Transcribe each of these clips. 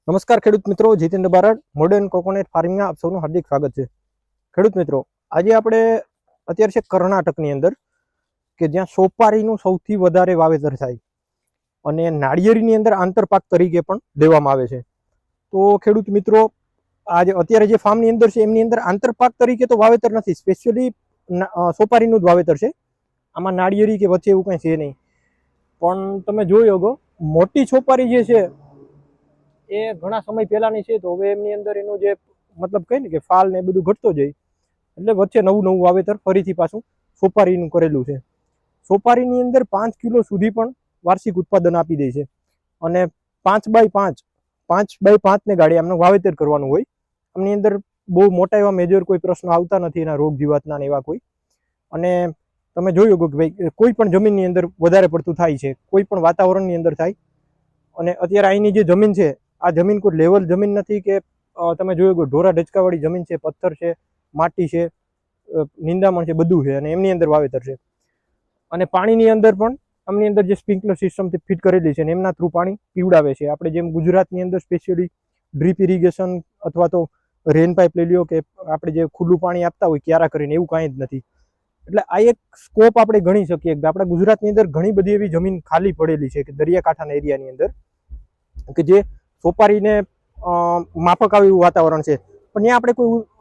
નમસ્કાર ખેડૂત મિત્રો, જીતેન્દ્ર બારડ મોડર્ન કોકોનટ ફાર્મિંગમાં આપ સૌનું હાર્દિક સ્વાગત છે. ખેડૂત મિત્રો, આજે આપણે અત્યારે છે કર્ણાટકની અંદર કે જ્યાં સોપારીનું સૌથી વધારે વાવેતર થાય અને નાળિયેરીની અંદર આંતરપાક તરીકે પણ લેવામાં આવે છે. તો ખેડૂત મિત્રો, આજે અત્યારે જે ફાર્મની અંદર છે એમની અંદર આંતરપાક તરીકે તો વાવેતર નથી, સ્પેશિયલી સોપારીનું જ વાવેતર છે. આમાં નાળિયેરી કે વચ્ચે એવું કંઈ છે નહીં. પણ તમે જોઈ શકો મોટી સોપારી જે છે એ ઘણા સમય પહેલાની છે, તો હવે એમની અંદર એનું જે મતલબ કહે ને કે ફાલ ને બધું ઘટતો જાય, એટલે વચ્ચે નવું વાવેતર ફરીથી પાછું સોપારીનું કરેલું છે. સોપારીની અંદર 5 કિલો સુધી પણ વાર્ષિક ઉત્પાદન આપી દે છે અને 5x5 ને ગાડી આમનું વાવેતર કરવાનું હોય. આમની અંદર બહુ મોટા એવા મેજર કોઈ પ્રશ્નો આવતા નથી એના રોગ જીવાતના ને એવા કોઈ. અને તમે જોયું કે ભાઈ કોઈ પણ જમીનની અંદર વધારે પડતું થાય છે, કોઈ પણ વાતાવરણની અંદર થાય. અને અત્યારે અહીંની જે જમીન છે, આ જમીન કોઈ લેવલ જમીન નથી કે તમે જોયું કે ઢોરા ઢચકાવાળી જમીન છે, પથ્થર છે, માટી છે, નિંદામણ છે, બધું છે અને એમની અંદર વાવેતર છે. અને પાણીની અંદર પણ આમની અંદર જે સ્પ્રિંકલર સિસ્ટમથી ફિટ કરેલી છે ને એમના થ્રુ પાણી પીવડાવે છે. આપણે જેમ ગુજરાતની અંદર સ્પેશિયલી ડ્રીપ ઇરિગેશન અથવા તો રેન પાઇપ લઈ લ્યો કે આપણે જે ખુલ્લું પાણી આપતા હોય ક્યારા કરીને, એવું કાંઈ જ નથી. એટલે આ એક સ્કોપ આપણે ગણી શકીએ કે આપણા ગુજરાતની અંદર ઘણી બધી એવી જમીન ખાલી પડેલી છે કે દરિયાકાંઠાના એરિયાની અંદર કે જે સોપારીને માફક આવે એવું વાતાવરણ છે, પણ ત્યાં આપણે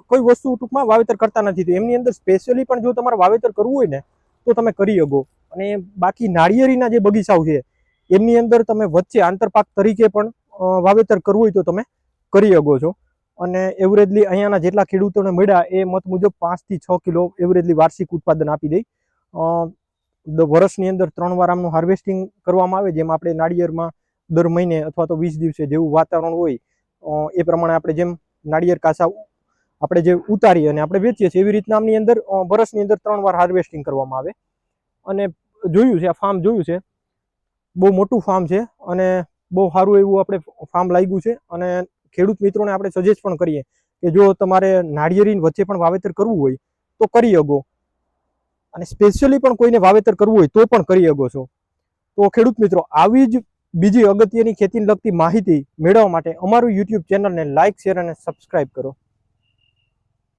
કોઈ વસ્તુ ટૂંકમાં વાવેતર કરતા નથી. તો એમની અંદર સ્પેશિયલી પણ જો તમારે વાવેતર કરવું હોય ને તો તમે કરી શકો. અને બાકી નાળિયેરીના જે બગીચાઓ છે એમની અંદર તમે વચ્ચે આંતરપાક તરીકે પણ વાવેતર કરવું હોય તો તમે કરી શકો છો. અને એવરેજલી અહીંયાના જેટલા ખેડૂતોને મળ્યા એ મત મુજબ 5 થી 6 કિલો એવરેજલી વાર્ષિક ઉત્પાદન આપી દે. વર્ષની અંદર 3 વાર આમનું હાર્વેસ્ટિંગ કરવામાં આવે, જેમ આપણે નાળિયેરમાં દર મહિને અથવા તો 20 દિવસે જેવું વાતાવરણ હોય એ પ્રમાણે આપણે જેમ નાળિયેર કાસા આપણે જે ઉતારીએ અને આપણે વેચીએ છીએ, એવી રીતના આમની અંદર વર્ષની અંદર 3 વાર હાર્વેસ્ટિંગ કરવામાં આવે. અને જોયું છે, આ ફાર્મ જોયું છે, બહુ મોટું ફાર્મ છે અને બહુ સારું એવું આપણે ફાર્મ લાગ્યું છે. અને ખેડૂત મિત્રોને આપણે સજેસ્ટ પણ કરીએ કે જો તમારે નાળિયેરી વચ્ચે પણ વાવેતર કરવું હોય તો કરી શકો, અને સ્પેશિયલી પણ કોઈને વાવેતર કરવું હોય તો પણ કરી શકો છો. તો ખેડૂત મિત્રો, આવી જ બીજી અગત્યની ખેતીને લગતી માહિતી મેળવવા માટે અમારું યુટ્યુબ ચેનલને લાઇક, શેર અને સબસ્ક્રાઇબ કરો.